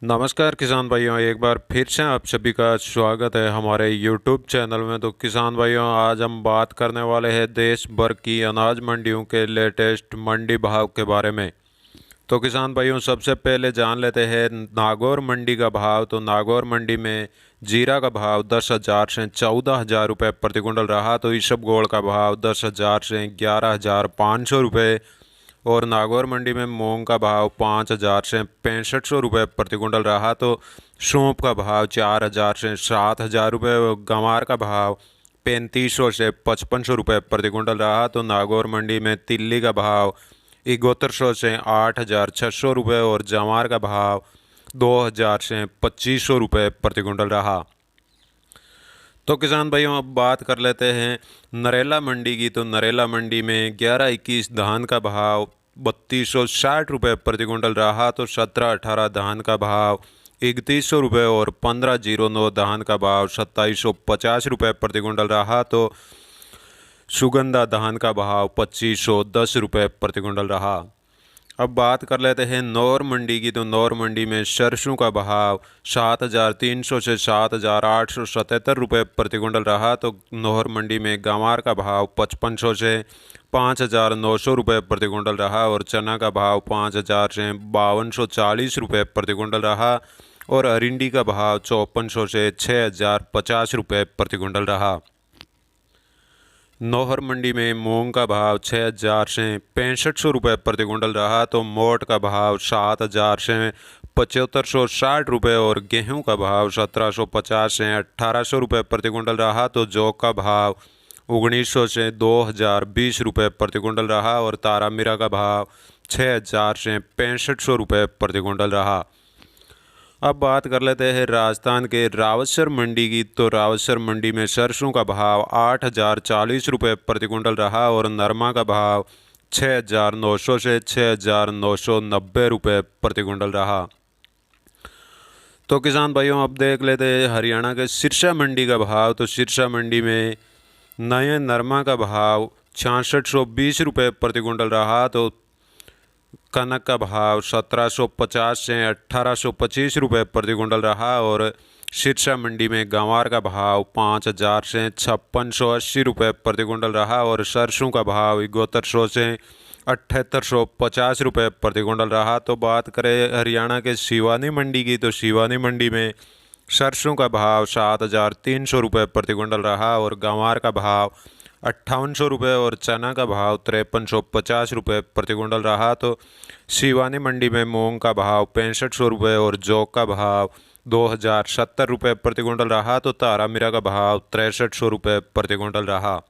नमस्कार किसान भाइयों, एक बार फिर से आप सभी का स्वागत है हमारे YouTube चैनल में। तो किसान भाइयों, आज हम बात करने वाले हैं देश भर की अनाज मंडियों के लेटेस्ट मंडी भाव के बारे में। तो किसान भाइयों, सबसे पहले जान लेते हैं नागौर मंडी का भाव। तो नागौर मंडी में जीरा का भाव 10,000 से 14,000 रुपये प्रति कुंटल रहा। तो इसबगोल का भाव 10,000 से 11,500 रुपये। और नागौर मंडी में मूंग का भाव 5,000 से 6500 रुपये प्रति कुंटल रहा। तो सौंफ का भाव 4,000 से 7,000 रुपये और गंवार का भाव 3500 से 5500 रुपये प्रति कुंटल रहा। तो नागौर मंडी में तिल्ली का भाव 7100 से 8,600 रुपये और जवार का भाव 2,000 से 2,500 रुपये प्रति कुंटल रहा। तो किसान भाइयों, अब बात कर लेते हैं नरेला मंडी की। तो नरेला मंडी में 11-21 धान का भाव 3,260 रुपये प्रति कुंटल रहा। तो 17-18 धान का भाव 3,100 रुपये और 15-09 धान का भाव 2,750 रुपये प्रति कुंटल रहा। तो सुगंधा धान का भाव 2,510 रुपये प्रति कुंटल रहा। अब बात कर लेते हैं नौर मंडी की। तो नौर मंडी में सरसों का भाव 7,300 से 7,877 रुपये प्रति कुंटल रहा। तो नौर मंडी में गंवार का भाव 5,500 से 5,900 रुपये प्रति कुंटल रहा। और चना का भाव 5,000 से 5,240 रुपये प्रति कुंटल रहा। और अरिंडी का भाव 5,400 से 6,050 रुपये प्रति कुंटल रहा। नौहर मंडी में मूंग का भाव 6,000 से 6,500 रुपये प्रति कुंटल रहा। तो मोट का भाव 7,000 से 7,560 रुपये और गेहूं का भाव 1,750 से 1,800 रुपये प्रति कुंटल रहा। तो जौ का भाव 1,900 से 2,020 रुपये प्रति कुंटल रहा। और तारा मीरा का भाव 6,000 से 6,500 रुपये प्रति कुंटल रहा। अब बात कर लेते हैं राजस्थान के रावतसर मंडी की। तो रावतसर मंडी में सरसों का भाव 8,040 रुपये प्रति कुंटल रहा। और नरमा का भाव 6,900 से 6,990 रुपये प्रति कुंटल रहा। तो किसान भाइयों, अब देख लेते हैं हरियाणा के सिरसा मंडी का भाव। तो सिरसा मंडी में नए नरमा का भाव 6,620 रुपये प्रति कुंटल रहा। तो कनक का भाव 1,750 से 1,825 रुपये प्रति कुंटल रहा। और सिरसा मंडी में गंवार का भाव 5,000 से 5,680 रुपये प्रति कुंटल रहा। और सरसों का भाव 7,100 से 7,850 रुपये प्रति कुंटल रहा। तो बात करें हरियाणा के सिवानी मंडी की। तो सिवानी मंडी में सरसों का भाव 7,300 रुपये प्रति कुंटल रहा। और गंवार का भाव 5,800 रुपये और चना का भाव 5,350 रुपये प्रति कुंटल रहा। तो सिवानी मंडी में मूंग का भाव 6,500 रुपये और जौ का भाव 2,070 रुपये प्रति कुंटल रहा। तो तारा मीरा का भाव 6,300 रुपये प्रति कुंटल रहा।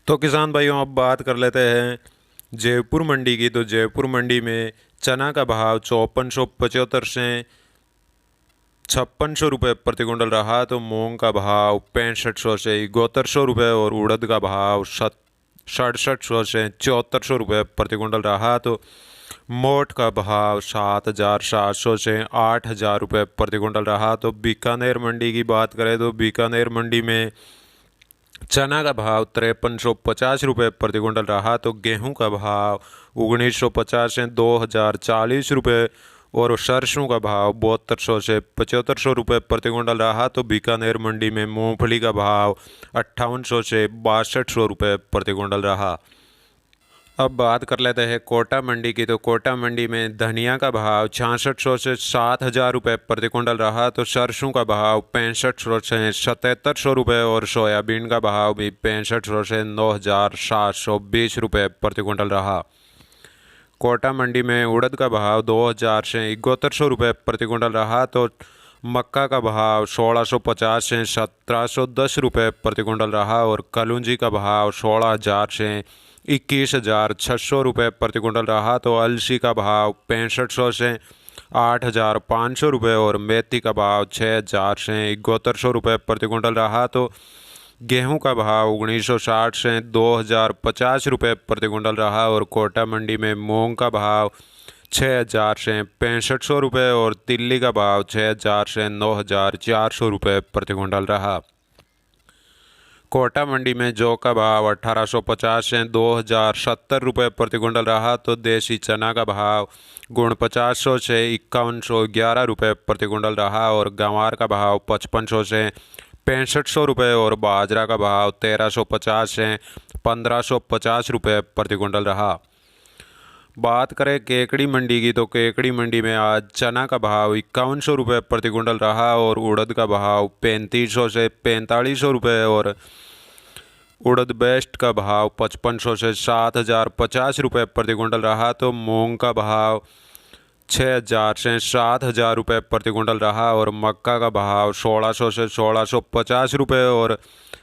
तो किसान भाइयों, अब बात कर लेते हैं जयपुर मंडी की। तो जयपुर मंडी में चना का भाव 5,475 से 5,600 रुपये प्रति कुंटल रहा। तो मूंग का भाव 6,500 से 7,100 रुपये और उड़द का भाव 6,750 से 7,400 रुपये प्रति कुंटल रहा। तो मोट का भाव 7,700 से 8,000 रुपये प्रति कुंटल रहा। तो बीकानेर मंडी की बात करें तो बीकानेर मंडी में चना का भाव 5,350 रुपये प्रति कुंटल रहा। तो गेहूं का भाव 1,950 से 2,040 रुपये और सरसों का भाव 7,200 से 7,500 रुपये प्रति कुंटल रहा। तो बीकानेर मंडी में मूंगफली का भाव 5,800 से 6,200 रुपये प्रति कुंटल रहा। अब बात कर लेते हैं कोटा मंडी की। तो कोटा मंडी में धनिया का भाव 6,600 से 7,000 रुपये प्रति कुंटल रहा। तो सरसों का भाव 6,500 से 7,700 रुपये और सोयाबीन का भाव भी 6,500 से 9,720 रुपये प्रति कुंटल रहा। कोटा मंडी में उड़द का भाव 2,000 से 7,100 रुपये प्रति कुंटल रहा। तो मक्का का भाव 1,650 से 1,710 रुपये प्रति कुंटल रहा। और कलौंजी का भाव 16,000 से 21,600 रुपये प्रति कुंटल रहा। तो अलसी का भाव 6,500 से 8,500 रुपये और मेथी का भाव 6,000 से 7,100 रुपये प्रति कुंटल रहा। तो गेहूं का भाव 1,960 से 2,050 रुपये प्रति कुंटल रहा। और कोटा मंडी में मूंग का भाव 6,000 से 6,500 रुपये और तिल्ली का भाव 6,000 से 9,400 रुपये प्रति कुंटल रहा। कोटा मंडी में जौ का भाव 1850 से 2070 रुपये प्रति क्विंटल रहा, तो देसी चना का भाव गुण 50 से 5111 रुपये प्रति क्विंटल रहा और गंवार का भाव 5500 से 6500 रुपये और बाजरा का भाव 1350 से 1550 रुपये प्रति क्विंटल रहा। बात करें केकड़ी मंडी की, तो केकड़ी मंडी में आज चना का भाव 5100 रुपये प्रति क्विंटल रहा और उड़द का भाव 3500 से 4500 रुपये और उड़द बेस्ट का भाव 5500 से 7050 रुपये प्रति क्विंटल रहा। तो मूंग का भाव 6000 से 7000 रुपये प्रति क्विंटल रहा और मक्का का भाव 1600 से 1650 रुपये और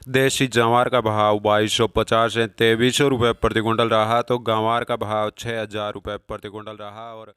देसी जवार का भाव 2250 से 2300 रुपये प्रति क्विंटल रहा। तो गंवार का भाव 6000 रुपये प्रति क्विंटल रहा और